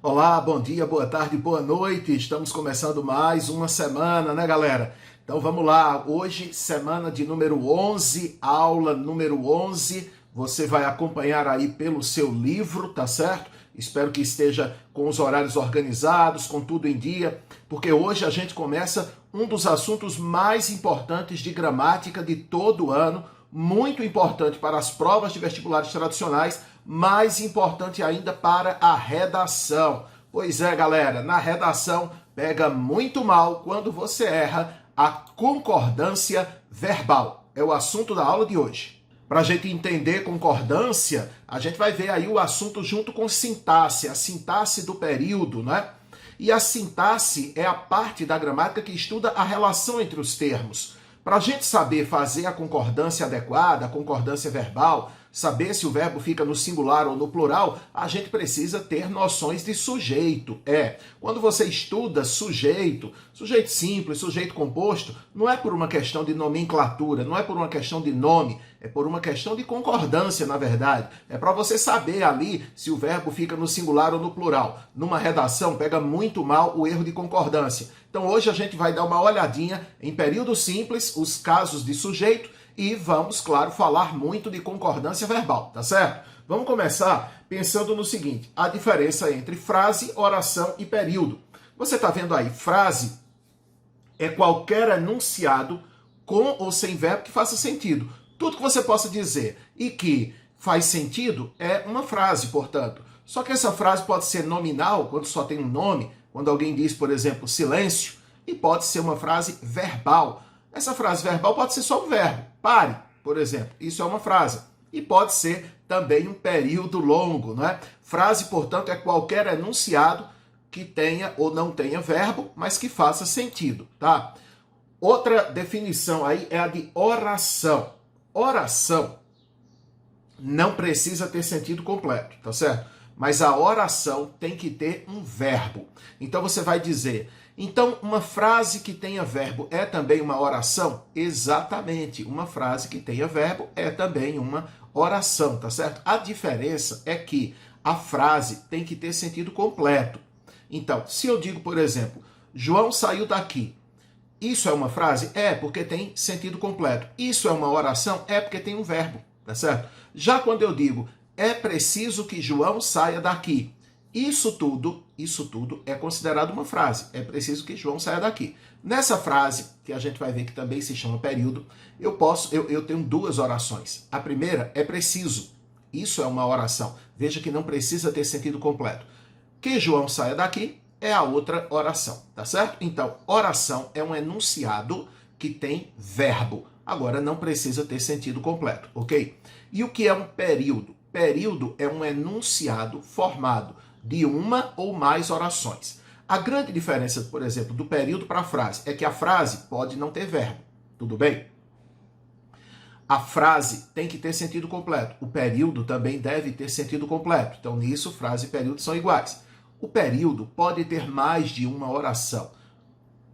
Olá, bom dia, boa tarde, boa noite. Estamos começando mais uma semana, né, galera? Então vamos lá. Hoje, semana de número 11, aula número 11. Você vai acompanhar aí pelo seu livro, tá certo? Espero que esteja com os horários organizados, com tudo em dia, porque hoje a gente começa um dos assuntos mais importantes de gramática de todo o ano, muito importante para as provas de vestibulares tradicionais, mais importante ainda para a redação. Pois é, galera, na redação pega muito mal quando você erra a concordância verbal. É o assunto da aula de hoje. Para a gente entender concordância, a gente vai ver aí o assunto junto com sintaxe, a sintaxe do período, né? E a sintaxe é a parte da gramática que estuda a relação entre os termos. Para a gente saber fazer a concordância adequada, a concordância verbal, saber se o verbo fica no singular ou no plural, a gente precisa ter noções de sujeito. Quando você estuda sujeito, sujeito simples, sujeito composto, não é por uma questão de nomenclatura, não é por uma questão de nome, é por uma questão de concordância, na verdade. É para você saber ali se o verbo fica no singular ou no plural. Numa redação, pega muito mal o erro de concordância. Então hoje a gente vai dar uma olhadinha em período simples, os casos de sujeito, e vamos, claro, falar muito de concordância verbal, tá certo? Vamos começar pensando no seguinte, a diferença entre frase, oração e período. Você está vendo aí, frase é qualquer enunciado com ou sem verbo que faça sentido. Tudo que você possa dizer e que faz sentido é uma frase, portanto. Só que essa frase pode ser nominal, quando só tem um nome, quando alguém diz, por exemplo, silêncio, e pode ser uma frase verbal. Essa frase verbal pode ser só um verbo. Pare, por exemplo. Isso é uma frase. E pode ser também um período longo, não é? Frase, portanto, é qualquer enunciado que tenha ou não tenha verbo, mas que faça sentido, tá? Outra definição aí é a de oração. Oração não precisa ter sentido completo, tá certo? Mas a oração tem que ter um verbo. Então você vai dizer, então uma frase que tenha verbo é também uma oração? Exatamente, uma frase que tenha verbo é também uma oração, tá certo? A diferença é que a frase tem que ter sentido completo. Então, se eu digo, por exemplo, João saiu daqui, isso é uma frase? É, porque tem sentido completo. Isso é uma oração? É, porque tem um verbo, tá certo? Já quando eu digo, é preciso que João saia daqui, isso tudo é considerado uma frase. É preciso que João saia daqui. Nessa frase, que a gente vai ver que também se chama período, eu tenho duas orações. A primeira é preciso. Isso é uma oração. Veja que não precisa ter sentido completo. Que João saia daqui é a outra oração, tá certo? Então, oração é um enunciado que tem verbo. Agora, não precisa ter sentido completo, ok? E o que é um período? Período é um enunciado formado de uma ou mais orações. A grande diferença, por exemplo, do período para a frase é que a frase pode não ter verbo, tudo bem? A frase tem que ter sentido completo. O período também deve ter sentido completo. Então, nisso, frase e período são iguais. O período pode ter mais de uma oração.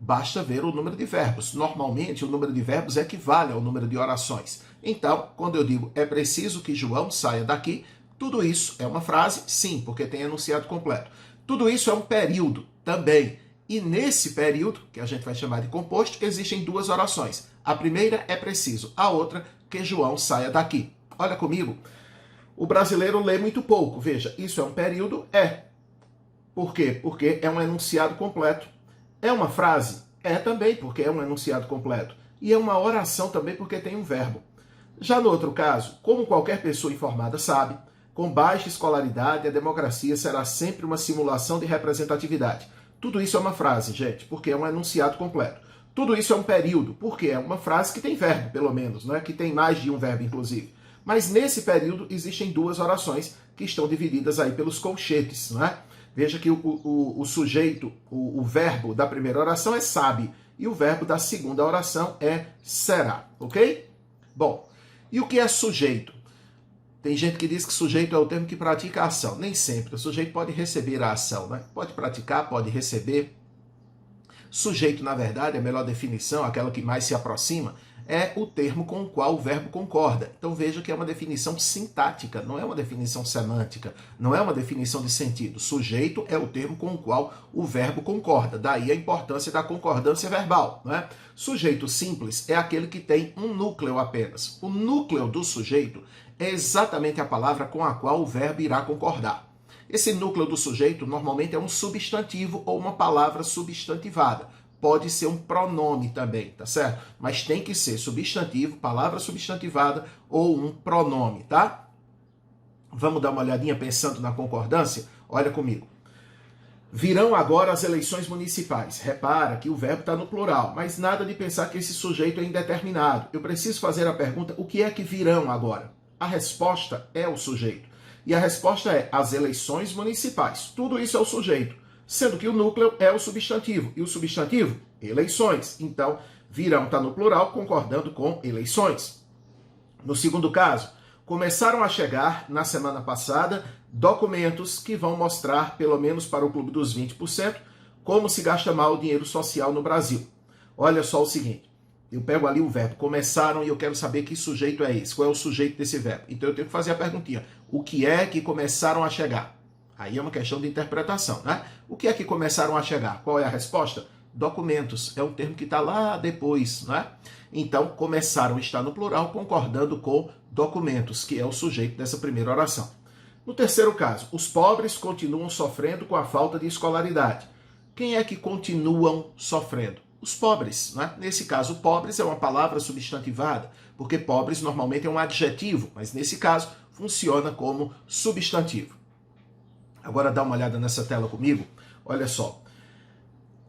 Basta ver o número de verbos. Normalmente, o número de verbos equivale ao número de orações. Então, quando eu digo é preciso que João saia daqui, tudo isso é uma frase? Sim, porque tem enunciado completo. Tudo isso é um período também. E nesse período, que a gente vai chamar de composto, existem duas orações. A primeira é preciso, a outra, que João saia daqui. Olha comigo. O brasileiro lê muito pouco. Veja, isso é um período? É. Por quê? Porque é um enunciado completo. É uma frase? É também, porque é um enunciado completo. E é uma oração também, porque tem um verbo. Já no outro caso, como qualquer pessoa informada sabe, com baixa escolaridade, a democracia será sempre uma simulação de representatividade. Tudo isso é uma frase, gente, porque é um enunciado completo. Tudo isso é um período, porque é uma frase que tem verbo, pelo menos, né? Que tem mais de um verbo, inclusive. Mas nesse período existem duas orações que estão divididas aí pelos colchetes, né? Veja que o sujeito, o verbo da primeira oração é sabe, e o verbo da segunda oração é será, ok? Bom, e o que é sujeito? Tem gente que diz que sujeito é o termo que pratica a ação. Nem sempre. O sujeito pode receber a ação, né? Pode praticar, pode receber. Sujeito, na verdade, a melhor definição, aquela que mais se aproxima, é o termo com o qual o verbo concorda. Então veja que é uma definição sintática, não é uma definição semântica, não é uma definição de sentido. Sujeito é o termo com o qual o verbo concorda, daí a importância da concordância verbal, não é? Sujeito simples é aquele que tem um núcleo apenas. O núcleo do sujeito é exatamente a palavra com a qual o verbo irá concordar. Esse núcleo do sujeito normalmente é um substantivo ou uma palavra substantivada. Pode ser um pronome também, tá certo? Mas tem que ser substantivo, palavra substantivada ou um pronome, tá? Vamos dar uma olhadinha pensando na concordância? Olha comigo. Virão agora as eleições municipais. Repara que o verbo está no plural, mas nada de pensar que esse sujeito é indeterminado. Eu preciso fazer a pergunta, o que é que virão agora? A resposta é o sujeito. E a resposta é as eleições municipais. Tudo isso é o sujeito, sendo que o núcleo é o substantivo. E o substantivo? Eleições. Então, virão está no plural, concordando com eleições. No segundo caso, começaram a chegar, na semana passada, documentos que vão mostrar, pelo menos para o Clube dos 20%, como se gasta mal o dinheiro social no Brasil. Olha só o seguinte, eu pego ali o verbo começaram e eu quero saber que sujeito é esse, qual é o sujeito desse verbo. Então eu tenho que fazer a perguntinha, o que é que começaram a chegar? Aí é uma questão de interpretação, né? O que é que começaram a chegar? Qual é a resposta? Documentos, é um termo que está lá depois, né? Então, começaram está no plural, concordando com documentos, que é o sujeito dessa primeira oração. No terceiro caso, os pobres continuam sofrendo com a falta de escolaridade. Quem é que continuam sofrendo? Os pobres, né? Nesse caso, pobres é uma palavra substantivada, porque pobres normalmente é um adjetivo, mas nesse caso funciona como substantivo. Agora dá uma olhada nessa tela comigo, olha só.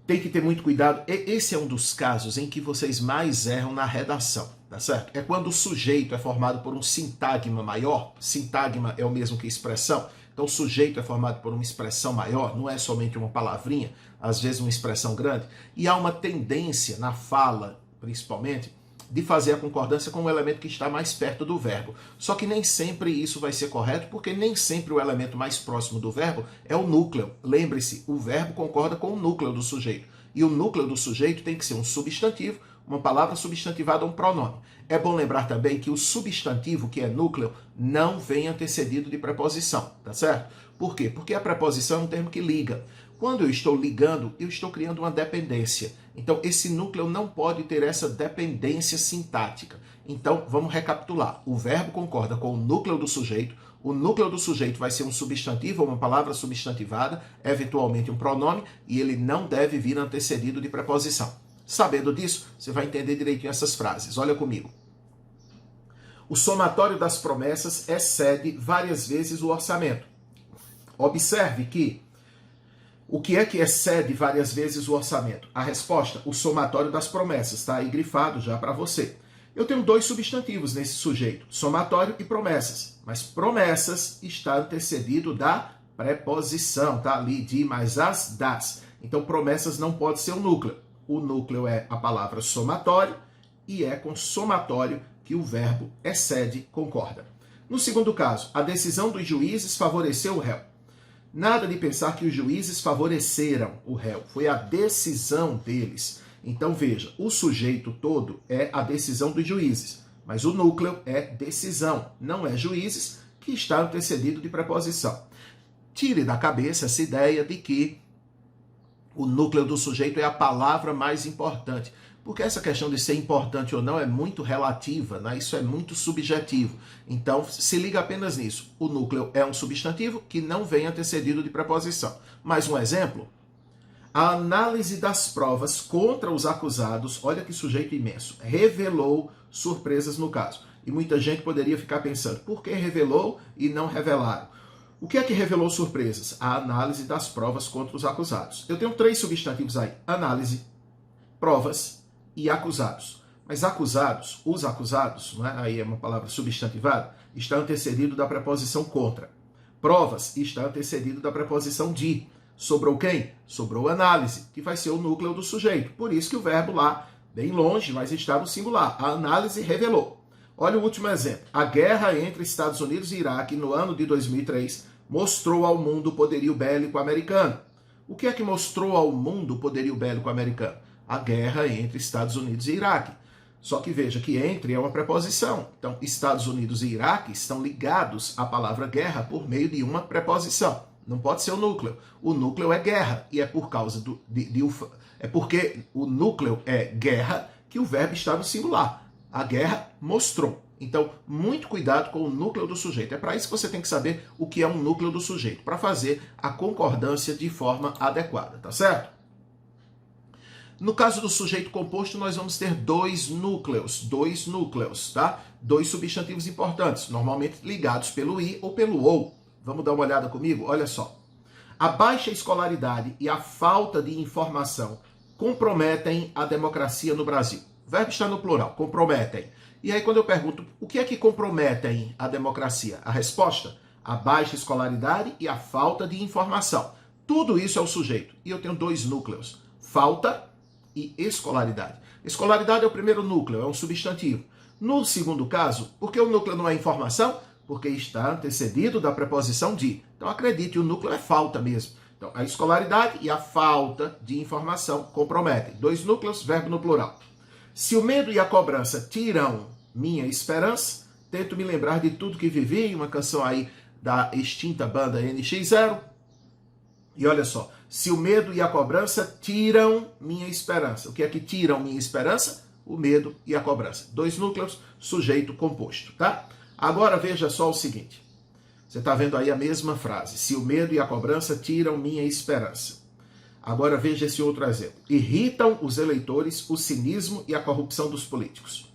Tem que ter muito cuidado, esse é um dos casos em que vocês mais erram na redação, tá certo? É quando o sujeito é formado por um sintagma maior, sintagma é o mesmo que expressão, então o sujeito é formado por uma expressão maior, não é somente uma palavrinha, às vezes uma expressão grande, e há uma tendência na fala, principalmente, de fazer a concordância com o elemento que está mais perto do verbo. Só que nem sempre isso vai ser correto, porque nem sempre o elemento mais próximo do verbo é o núcleo. Lembre-se, o verbo concorda com o núcleo do sujeito. E o núcleo do sujeito tem que ser um substantivo, uma palavra substantivada ou um pronome. É bom lembrar também que o substantivo, que é núcleo, não vem antecedido de preposição, tá certo? Por quê? Porque a preposição é um termo que liga. Quando eu estou ligando, eu estou criando uma dependência. Então, esse núcleo não pode ter essa dependência sintática. Então, vamos recapitular. O verbo concorda com o núcleo do sujeito. O núcleo do sujeito vai ser um substantivo ou uma palavra substantivada, eventualmente um pronome, e ele não deve vir antecedido de preposição. Sabendo disso, você vai entender direitinho essas frases. Olha comigo. O somatório das promessas excede várias vezes o orçamento. Observe que o que é que excede várias vezes o orçamento? A resposta, o somatório das promessas, está aí grifado já para você. Eu tenho dois substantivos nesse sujeito, somatório e promessas. Mas promessas está antecedido da preposição, tá ali de mais as das. Então promessas não pode ser o núcleo. O núcleo é a palavra somatório e é com somatório que o verbo excede concorda. No segundo caso, a decisão dos juízes favoreceu o réu. Nada de pensar que os juízes favoreceram o réu, foi a decisão deles. Então veja, o sujeito todo é a decisão dos juízes, mas o núcleo é decisão, não é juízes, que está antecedido de preposição. Tire da cabeça essa ideia de que o núcleo do sujeito é a palavra mais importante, porque essa questão de ser importante ou não é muito relativa, né? Isso é muito subjetivo. Então, se liga apenas nisso. O núcleo é um substantivo que não vem antecedido de preposição. Mais um exemplo. A análise das provas contra os acusados, olha que sujeito imenso, revelou surpresas no caso. E muita gente poderia ficar pensando, por que revelou e não revelaram? O que é que revelou surpresas? A análise das provas contra os acusados. Eu tenho três substantivos aí. Análise, provas e acusados. Mas acusados, os acusados, não é? Aí é uma palavra substantivada, está antecedido da preposição contra. Provas está antecedido da preposição de. Sobrou quem? Sobrou análise, que vai ser o núcleo do sujeito. Por isso que o verbo lá, bem longe, mas está no singular. A análise revelou. Olha o último exemplo. A guerra entre Estados Unidos e Iraque no ano de 2003 mostrou ao mundo o poderio bélico americano. O que é que mostrou ao mundo o poderio bélico americano? A guerra entre Estados Unidos e Iraque. Só que veja que entre é uma preposição. Então, Estados Unidos e Iraque estão ligados à palavra guerra por meio de uma preposição. Não pode ser o núcleo. O núcleo é guerra e é por causa é porque o núcleo é guerra que o verbo está no singular. A guerra mostrou. Então, muito cuidado com o núcleo do sujeito. É para isso que você tem que saber o que é um núcleo do sujeito, para fazer a concordância de forma adequada, tá certo? No caso do sujeito composto, nós vamos ter dois núcleos, tá? Dois substantivos importantes, normalmente ligados pelo i ou pelo ou. Vamos dar uma olhada comigo? Olha só. A baixa escolaridade e a falta de informação comprometem a democracia no Brasil. O verbo está no plural, comprometem. E aí quando eu pergunto, o que é que comprometem a democracia? A resposta, a baixa escolaridade e a falta de informação. Tudo isso é o sujeito. E eu tenho dois núcleos, falta e escolaridade. Escolaridade é o primeiro núcleo, é um substantivo. No segundo caso, por que o núcleo não é informação? Porque está antecedido da preposição de. Então acredite, o núcleo é falta mesmo. Então a escolaridade e a falta de informação comprometem. Dois núcleos, verbo no plural. Se o medo e a cobrança tiram minha esperança, tento me lembrar de tudo que vivi, uma canção aí da extinta banda NX0. E olha só, se o medo e a cobrança tiram minha esperança. O que é que tiram minha esperança? O medo e a cobrança. Dois núcleos, sujeito composto, tá? Agora veja só o seguinte. Você está vendo aí a mesma frase. Se o medo e a cobrança tiram minha esperança. Agora veja esse outro exemplo. Irritam os eleitores o cinismo e a corrupção dos políticos.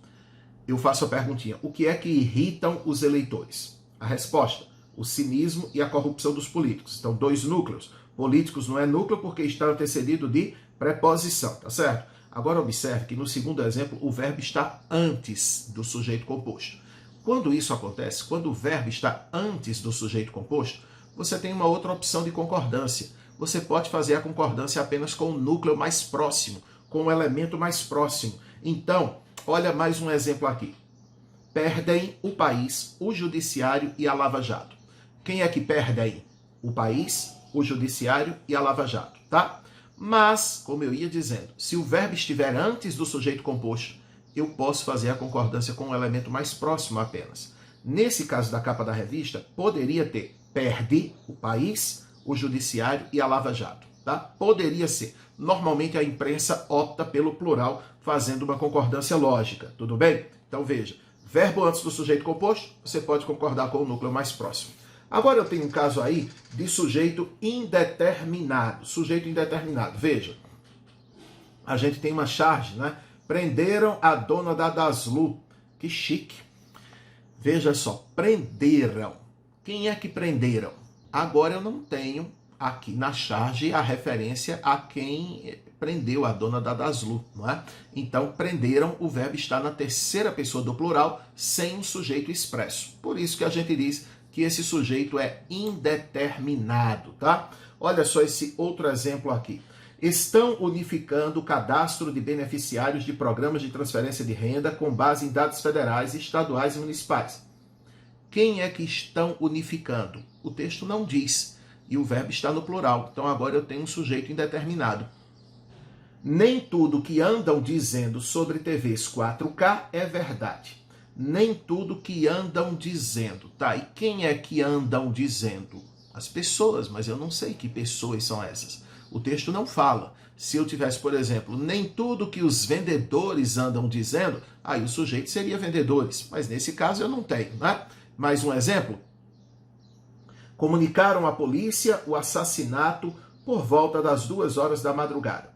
Eu faço a perguntinha. O que é que irritam os eleitores? A resposta, o cinismo e a corrupção dos políticos. Então, dois núcleos. Políticos não é núcleo porque está antecedido de preposição, tá certo? Agora observe que no segundo exemplo o verbo está antes do sujeito composto. Quando isso acontece, quando o verbo está antes do sujeito composto, você tem uma outra opção de concordância. Você pode fazer a concordância apenas com o núcleo mais próximo, com o elemento mais próximo. Então, olha mais um exemplo aqui. Perdem o país, o judiciário e a Lava Jato. Quem é que perde aí? O país, o judiciário e a Lava Jato, tá? Mas, como eu ia dizendo, se o verbo estiver antes do sujeito composto, eu posso fazer a concordância com o elemento mais próximo apenas. Nesse caso da capa da revista, poderia ter perde o país, o judiciário e a Lava Jato, tá? Poderia ser. Normalmente a imprensa opta pelo plural, fazendo uma concordância lógica, tudo bem? Então veja, verbo antes do sujeito composto, você pode concordar com o núcleo mais próximo. Agora eu tenho um caso aí de sujeito indeterminado. Sujeito indeterminado. Veja, a gente tem uma charge, né? Prenderam a dona da Daslu. Que chique. Veja só, prenderam. Quem é que prenderam? Agora eu não tenho aqui na charge a referência a quem prendeu a dona da Daslu, não é? Então, prenderam, o verbo está na terceira pessoa do plural, sem um sujeito expresso. Por isso que a gente diz que esse sujeito é indeterminado, tá? Olha só esse outro exemplo aqui. Estão unificando o cadastro de beneficiários de programas de transferência de renda com base em dados federais, estaduais e municipais. Quem é que estão unificando? O texto não diz, e o verbo está no plural. Então agora eu tenho um sujeito indeterminado. Nem tudo que andam dizendo sobre TVs 4K é verdade. Nem tudo que andam dizendo, tá? E quem é que andam dizendo? As pessoas, mas eu não sei que pessoas são essas. O texto não fala. Se eu tivesse, por exemplo, nem tudo que os vendedores andam dizendo, aí o sujeito seria vendedores. Mas nesse caso eu não tenho, né? Mais um exemplo. Comunicaram à polícia o assassinato por volta das 2 horas da madrugada.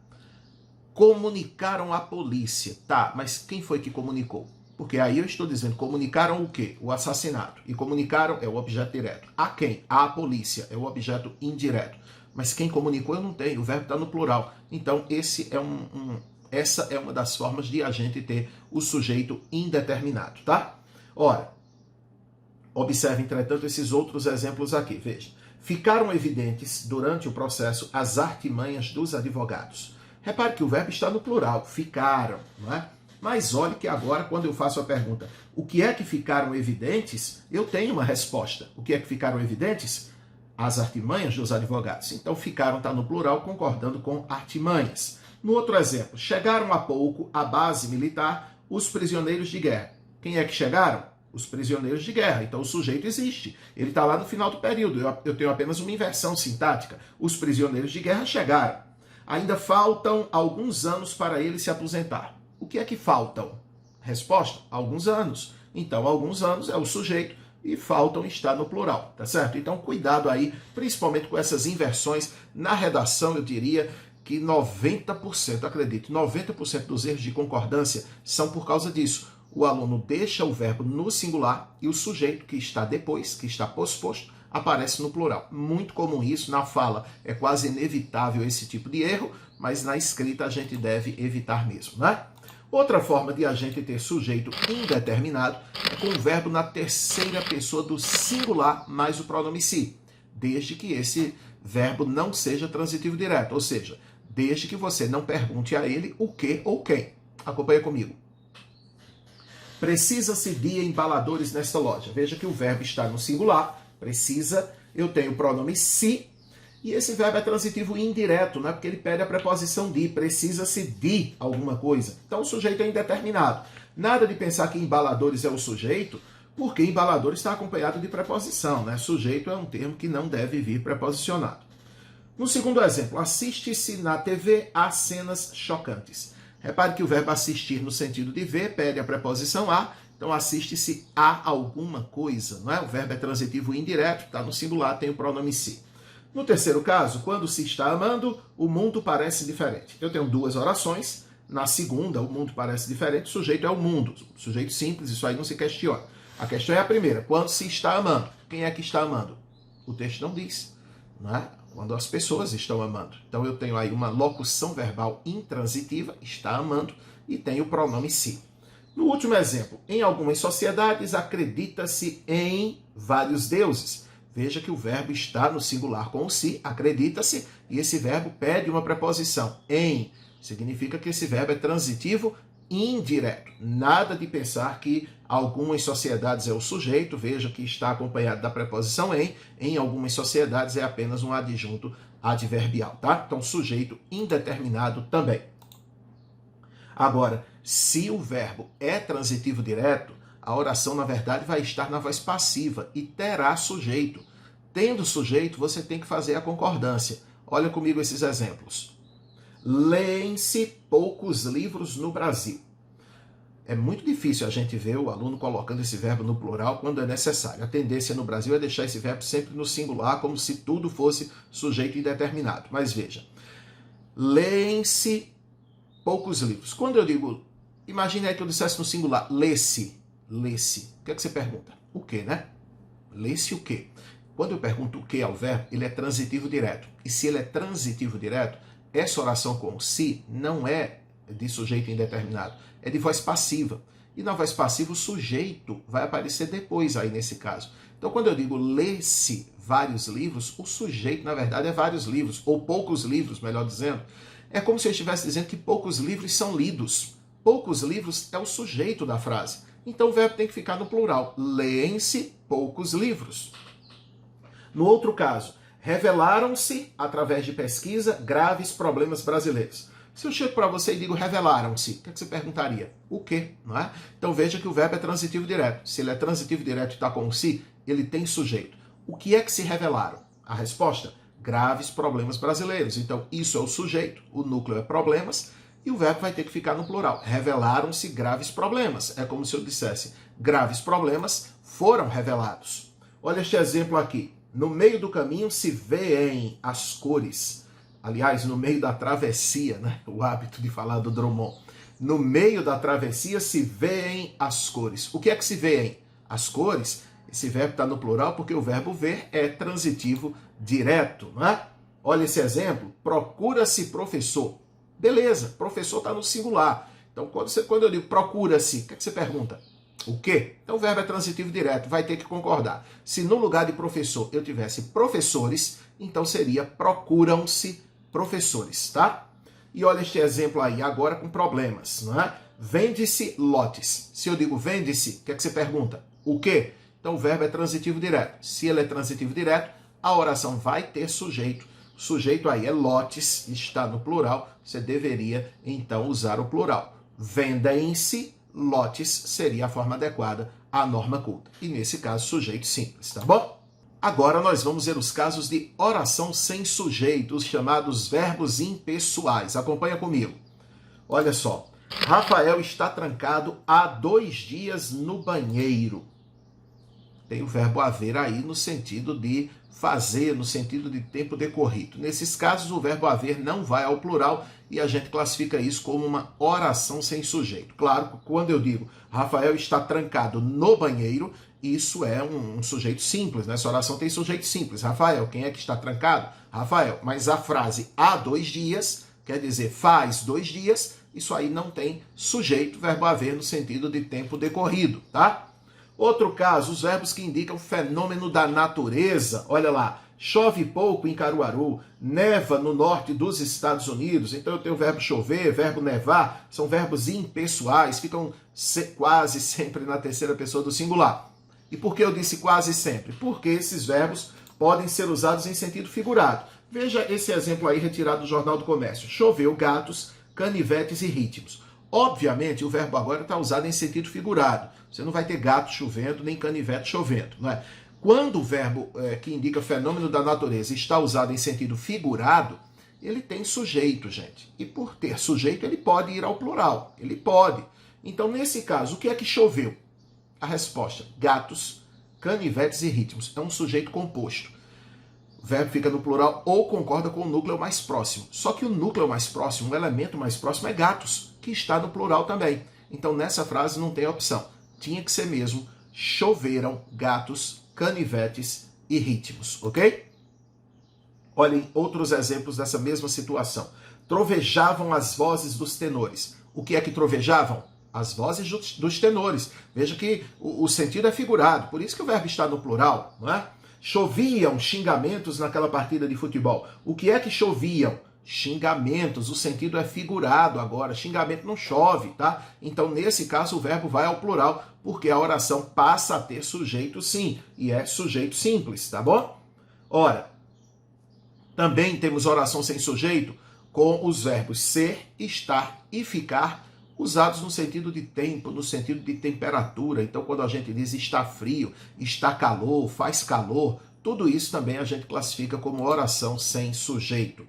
Comunicaram à polícia. Tá, mas quem foi que comunicou? Porque aí eu estou dizendo, comunicaram o quê? O assassinato. E comunicaram é o objeto direto. A quem? À polícia. É o objeto indireto. Mas quem comunicou eu não tenho. O verbo está no plural. Então, essa é uma das formas de a gente ter o sujeito indeterminado, tá? Ora, observe, entretanto, esses outros exemplos aqui. Veja. Ficaram evidentes, durante o processo, as artimanhas dos advogados. Repare que o verbo está no plural. Ficaram, não é? Mas olhe que agora, quando eu faço a pergunta, o que é que ficaram evidentes? Eu tenho uma resposta. O que é que ficaram evidentes? As artimanhas dos advogados. Então, ficaram está no plural, concordando com artimanhas. No outro exemplo, chegaram há pouco à base militar os prisioneiros de guerra. Quem é que chegaram? Os prisioneiros de guerra. Então o sujeito existe. Ele está lá no final do período. Eu tenho apenas uma inversão sintática. Os prisioneiros de guerra chegaram. Ainda faltam alguns anos para ele se aposentar. O que é que faltam? Resposta: alguns anos. Então, alguns anos é o sujeito e faltam está no plural, tá certo? Então, cuidado aí, principalmente com essas inversões. Na redação, eu diria que 90%, acredite, 90% dos erros de concordância são por causa disso. O aluno deixa o verbo no singular e o sujeito que está depois, que está posposto, aparece no plural. Muito comum isso na fala. É quase inevitável esse tipo de erro, mas na escrita a gente deve evitar mesmo, né? Outra forma de a gente ter sujeito indeterminado é com o verbo na terceira pessoa do singular mais o pronome se, desde que esse verbo não seja transitivo direto, ou seja, desde que você não pergunte a ele o que ou quem. Acompanha comigo. Precisa-se de embaladores nesta loja. Veja que o verbo está no singular, precisa, eu tenho o pronome se, e esse verbo é transitivo indireto, né? Porque ele pede a preposição de, precisa-se de alguma coisa. Então o sujeito é indeterminado. Nada de pensar que embaladores é o sujeito, porque embalador está acompanhado de preposição, né? Sujeito é um termo que não deve vir preposicionado. No segundo exemplo, assiste-se na TV a cenas chocantes. Repare que o verbo assistir no sentido de ver pede a preposição a, então assiste-se a alguma coisa, não é? O verbo é transitivo indireto, está no singular, tem o pronome se. No terceiro caso, quando se está amando, o mundo parece diferente. Eu tenho duas orações. Na segunda, o mundo parece diferente, o sujeito é o mundo. Sujeito simples, isso aí não se questiona. A questão é a primeira, quando se está amando. Quem é que está amando? O texto não diz, não é? Quando as pessoas estão amando. Então eu tenho aí uma locução verbal intransitiva, está amando, e tenho o pronome se. No último exemplo, em algumas sociedades acredita-se em vários deuses. Veja que o verbo está no singular com o se, acredita-se, e esse verbo pede uma preposição. Em significa que esse verbo é transitivo indireto. Nada de pensar que algumas sociedades é o sujeito, veja que está acompanhado da preposição em algumas sociedades é apenas um adjunto adverbial, tá? Então, sujeito indeterminado também. Agora, se o verbo é transitivo direto, a oração, na verdade, vai estar na voz passiva e terá sujeito. Tendo sujeito, você tem que fazer a concordância. Olha comigo esses exemplos. Leem-se poucos livros no Brasil. É muito difícil a gente ver o aluno colocando esse verbo no plural quando é necessário. A tendência no Brasil é deixar esse verbo sempre no singular, como se tudo fosse sujeito indeterminado. Mas veja, leem-se poucos livros. Quando eu digo, imagine aí que eu dissesse no singular, lê-se. Lê-se. O que é que você pergunta? O quê, né? Lê-se o quê? Quando eu pergunto o que ao verbo, ele é transitivo direto. E se ele é transitivo direto, essa oração com se não é de sujeito indeterminado, é de voz passiva. E na voz passiva o sujeito vai aparecer depois aí nesse caso. Então quando eu digo lê-se vários livros, o sujeito na verdade é vários livros, ou poucos livros, melhor dizendo. É como se eu estivesse dizendo que poucos livros são lidos. Poucos livros é o sujeito da frase. Então o verbo tem que ficar no plural. Leem-se poucos livros. No outro caso, revelaram-se, através de pesquisa, graves problemas brasileiros. Se eu chego para você e digo revelaram-se, o que é que você perguntaria? O quê? Não é? Então veja que o verbo é transitivo direto. Se ele é transitivo direto e está com o se, ele tem sujeito. O que é que se revelaram? A resposta? Graves problemas brasileiros. Então isso é o sujeito, o núcleo é problemas, e o verbo vai ter que ficar no plural. Revelaram-se graves problemas. É como se eu dissesse, graves problemas foram revelados. Olha este exemplo aqui. No meio do caminho se vêem as cores. Aliás, no meio da travessia, né? O hábito de falar do Drummond. No meio da travessia se vêem as cores. O que é que se vêem? As cores. Esse verbo está no plural porque o verbo ver é transitivo direto, né? Olha esse exemplo. Procura-se professor. Beleza, professor está no singular. Então, quando eu digo procura-se, o que é que você pergunta? O quê? Então, o verbo é transitivo direto, vai ter que concordar. Se no lugar de professor eu tivesse professores, então seria procuram-se professores, tá? E olha este exemplo aí, agora com problemas, não é? Vende-se lotes. Se eu digo vende-se, o que é que você pergunta? O quê? Então, o verbo é transitivo direto. Se ele é transitivo direto, a oração vai ter sujeito. O sujeito aí é lotes, está no plural, você deveria, então, usar o plural. Vendem-se lotes seria a forma adequada à norma culta. E nesse caso, sujeito simples, tá bom? Agora nós vamos ver os casos de oração sem sujeito, os chamados verbos impessoais. Acompanha comigo. Olha só. Rafael está trancado há 2 dias no banheiro. Tem o verbo haver aí no sentido de fazer, no sentido de tempo decorrido. Nesses casos, o verbo haver não vai ao plural e a gente classifica isso como uma oração sem sujeito. Claro, quando eu digo Rafael está trancado no banheiro, isso é um sujeito simples, né? Essa oração tem sujeito simples. Rafael, quem é que está trancado? Rafael. Mas a frase há 2 dias, quer dizer faz 2 dias, isso aí não tem sujeito, verbo haver no sentido de tempo decorrido, tá? Outro caso, os verbos que indicam fenômeno da natureza. Olha lá, chove pouco em Caruaru, neva no norte dos Estados Unidos. Então eu tenho o verbo chover, verbo nevar, são verbos impessoais, ficam quase sempre na terceira pessoa do singular. E por que eu disse quase sempre? Porque esses verbos podem ser usados em sentido figurado. Veja esse exemplo aí retirado do Jornal do Comércio. Choveu gatos, canivetes e ritmos. Obviamente, o verbo agora está usado em sentido figurado. Você não vai ter gato chovendo, nem canivete chovendo, não é? Quando o verbo que indica fenômeno da natureza está usado em sentido figurado, ele tem sujeito, gente. E por ter sujeito, ele pode ir ao plural. Ele pode. Então, nesse caso, o que é que choveu? A resposta, gatos, canivetes e ritmos. É um sujeito composto. O verbo fica no plural ou concorda com o núcleo mais próximo. Só que o núcleo mais próximo, o elemento mais próximo é gatos, que está no plural também. Então, nessa frase não tem opção. Tinha que ser mesmo, choveram gatos, canivetes e ritmos, ok? Olhem outros exemplos dessa mesma situação. Trovejavam as vozes dos tenores. O que é que trovejavam? As vozes dos tenores. Veja que o sentido é figurado, por isso que o verbo está no plural, não é? Choviam xingamentos naquela partida de futebol. O que é que choviam? Xingamentos. O sentido é figurado agora. Xingamento não chove, tá? Então, nesse caso, o verbo vai ao plural, porque a oração passa a ter sujeito sim. E é sujeito simples, tá bom? Ora, também temos oração sem sujeito com os verbos ser, estar e ficar, usados no sentido de tempo, no sentido de temperatura. Então, quando a gente diz está frio, está calor, faz calor, tudo isso também a gente classifica como oração sem sujeito.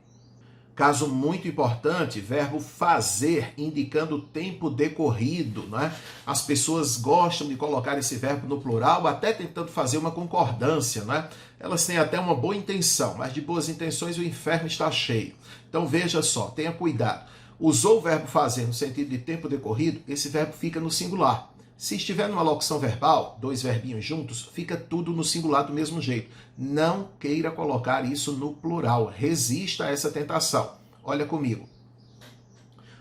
Caso muito importante, verbo fazer, indicando tempo decorrido, né? As pessoas gostam de colocar esse verbo no plural, até tentando fazer uma concordância, né? Elas têm até uma boa intenção, mas de boas intenções o inferno está cheio. Então veja só, tenha cuidado. Usou o verbo fazer no sentido de tempo decorrido, esse verbo fica no singular. Se estiver numa locução verbal, 2 verbinhos juntos, fica tudo no singular do mesmo jeito. Não queira colocar isso no plural. Resista a essa tentação. Olha comigo.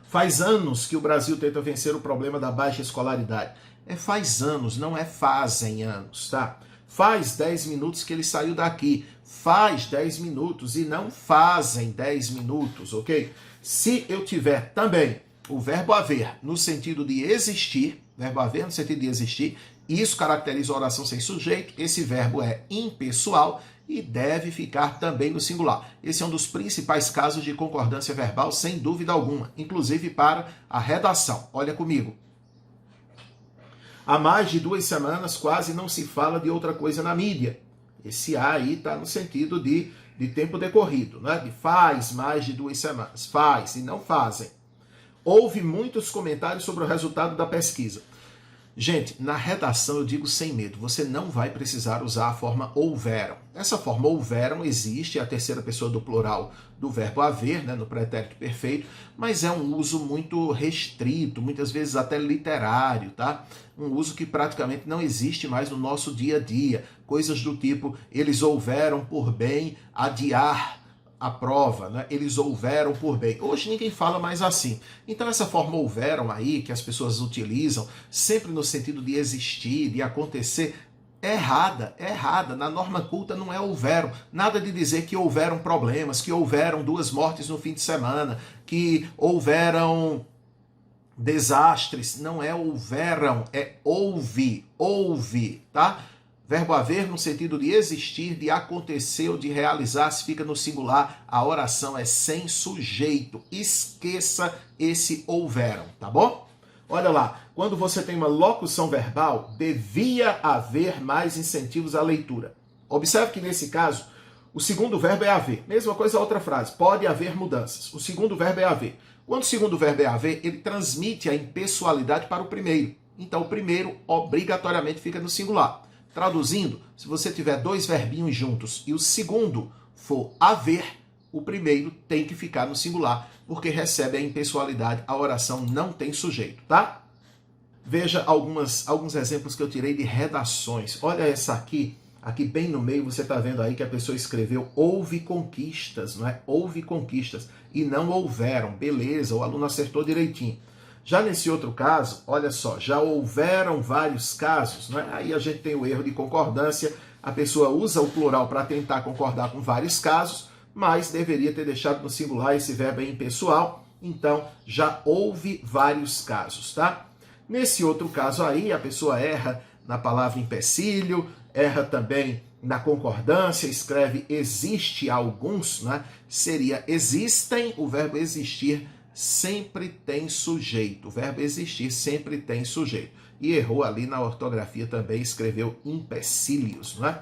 Faz anos que o Brasil tenta vencer o problema da baixa escolaridade. É faz anos, não é fazem anos, tá? Faz 10 minutos que ele saiu daqui. Faz 10 minutos e não fazem 10 minutos, ok? Se eu tiver também o verbo haver no sentido de existir, verbo haver no sentido de existir, isso caracteriza a oração sem sujeito, esse verbo é impessoal e deve ficar também no singular. Esse é um dos principais casos de concordância verbal, sem dúvida alguma, inclusive para a redação. Olha comigo. Há mais de 2 semanas quase não se fala de outra coisa na mídia. Esse A aí está no sentido de tempo decorrido, né? De faz mais de 2 semanas. Faz e não fazem. Houve muitos comentários sobre o resultado da pesquisa. Gente, na redação eu digo sem medo, você não vai precisar usar a forma houveram. Essa forma houveram existe, é a terceira pessoa do plural do verbo haver, né, no pretérito perfeito, mas é um uso muito restrito, muitas vezes até literário, tá? Um uso que praticamente não existe mais no nosso dia a dia. Coisas do tipo, eles houveram por bem adiar a prova, né? Eles houveram por bem. Hoje ninguém fala mais assim. Então essa forma houveram aí, que as pessoas utilizam, sempre no sentido de existir, de acontecer, é errada, é errada. Na norma culta não é houveram. Nada de dizer que houveram problemas, que houveram 2 mortes no fim de semana, que houveram desastres. Não é houveram, é houve, tá? Verbo haver no sentido de existir, de acontecer ou de realizar, se fica no singular, a oração é sem sujeito. Esqueça esse houveram, tá bom? Olha lá, quando você tem uma locução verbal, devia haver mais incentivos à leitura. Observe que nesse caso, o segundo verbo é haver. Mesma coisa a outra frase, pode haver mudanças. O segundo verbo é haver. Quando o segundo verbo é haver, ele transmite a impessoalidade para o primeiro. Então o primeiro obrigatoriamente fica no singular. Traduzindo, se você tiver dois verbinhos juntos e o segundo for haver, o primeiro tem que ficar no singular, porque recebe a impessoalidade, a oração não tem sujeito, tá? Veja alguns exemplos que eu tirei de redações. Olha essa aqui bem no meio, você está vendo aí que a pessoa escreveu houve conquistas, não é? Houve conquistas e não houveram. Beleza, o aluno acertou direitinho. Já nesse outro caso, olha só, já houveram vários casos, não é? Aí a gente tem o erro de concordância, a pessoa usa o plural para tentar concordar com vários casos, mas deveria ter deixado no singular, esse verbo é impessoal, então já houve vários casos, tá? Nesse outro caso aí, a pessoa erra na palavra empecilho, erra também na concordância, escreve existe alguns, né? Seria existem, o verbo existir sempre tem sujeito. O verbo existir sempre tem sujeito. E errou ali na ortografia também, escreveu empecilhos, não é?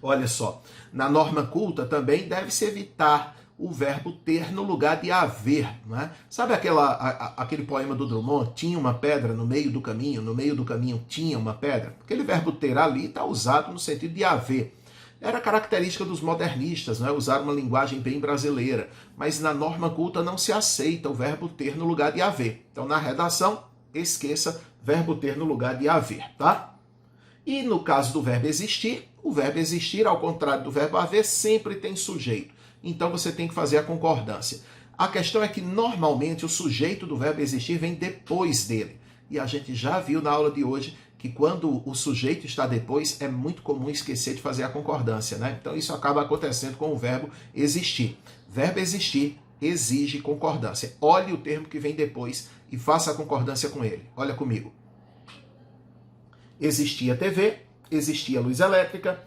Olha só, na norma culta também deve-se evitar o verbo ter no lugar de haver, não é? Sabe aquele poema do Drummond, tinha uma pedra no meio do caminho tinha uma pedra? Aquele verbo ter ali está usado no sentido de haver. Era característica dos modernistas, não é? Usar uma linguagem bem brasileira, mas na norma culta não se aceita o verbo ter no lugar de haver. Então, na redação, esqueça verbo ter no lugar de haver, tá? E no caso do verbo existir, o verbo existir, ao contrário do verbo haver, sempre tem sujeito. Então, você tem que fazer a concordância. A questão é que, normalmente, o sujeito do verbo existir vem depois dele. E a gente já viu na aula de hoje que quando o sujeito está depois, é muito comum esquecer de fazer a concordância, né? Então isso acaba acontecendo com o verbo existir. Verbo existir exige concordância. Olhe o termo que vem depois e faça a concordância com ele. Olha comigo. Existia TV, existia luz elétrica,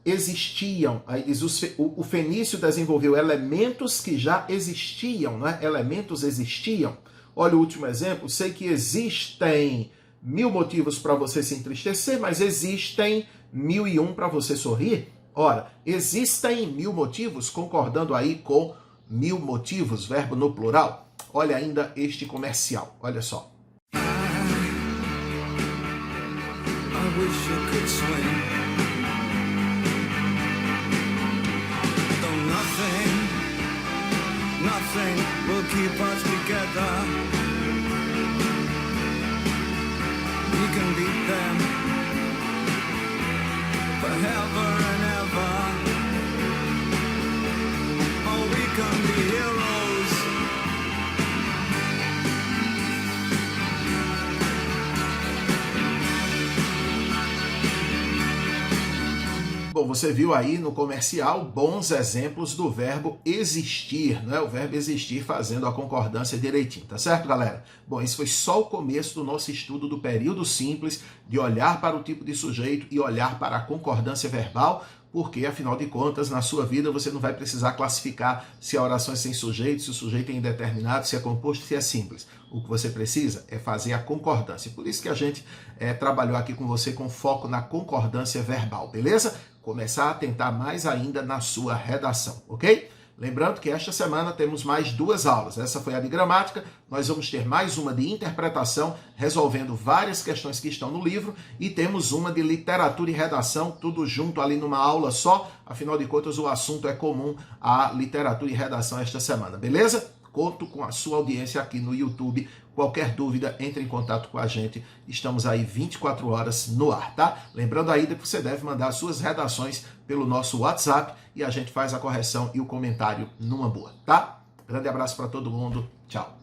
existiam, aí diz, o fenício desenvolveu elementos que já existiam, né? Elementos existiam. Olha o último exemplo, sei que existem 1000 motivos para você se entristecer, mas existem 1001 para você sorrir. Ora, existem 1000 motivos, concordando aí com 1000 motivos, verbo no plural. Olha ainda este comercial, olha só. I wish you could swim. Though nothing will keep us together. We can beat them forever and ever. Oh, we can be heroes. Bom, você viu aí no comercial bons exemplos do verbo existir, né? O verbo existir fazendo a concordância direitinho, tá certo, galera? Bom, esse foi só o começo do nosso estudo do período simples, de olhar para o tipo de sujeito e olhar para a concordância verbal, porque, afinal de contas, na sua vida você não vai precisar classificar se a oração é sem sujeito, se o sujeito é indeterminado, se é composto, se é simples. O que você precisa é fazer a concordância. Por isso que a gente trabalhou aqui com você com foco na concordância verbal, beleza? Começar a atentar mais ainda na sua redação, ok? Lembrando que esta semana temos mais 2 aulas. Essa foi a de gramática, nós vamos ter mais uma de interpretação, resolvendo várias questões que estão no livro, e temos uma de literatura e redação, tudo junto ali numa aula só. Afinal de contas, o assunto é comum à literatura e redação esta semana, beleza? Conto com a sua audiência aqui no YouTube. Qualquer dúvida, entre em contato com a gente. Estamos aí 24 horas no ar, tá? Lembrando ainda que você deve mandar suas redações pelo nosso WhatsApp e a gente faz a correção e o comentário numa boa, tá? Grande abraço para todo mundo. Tchau.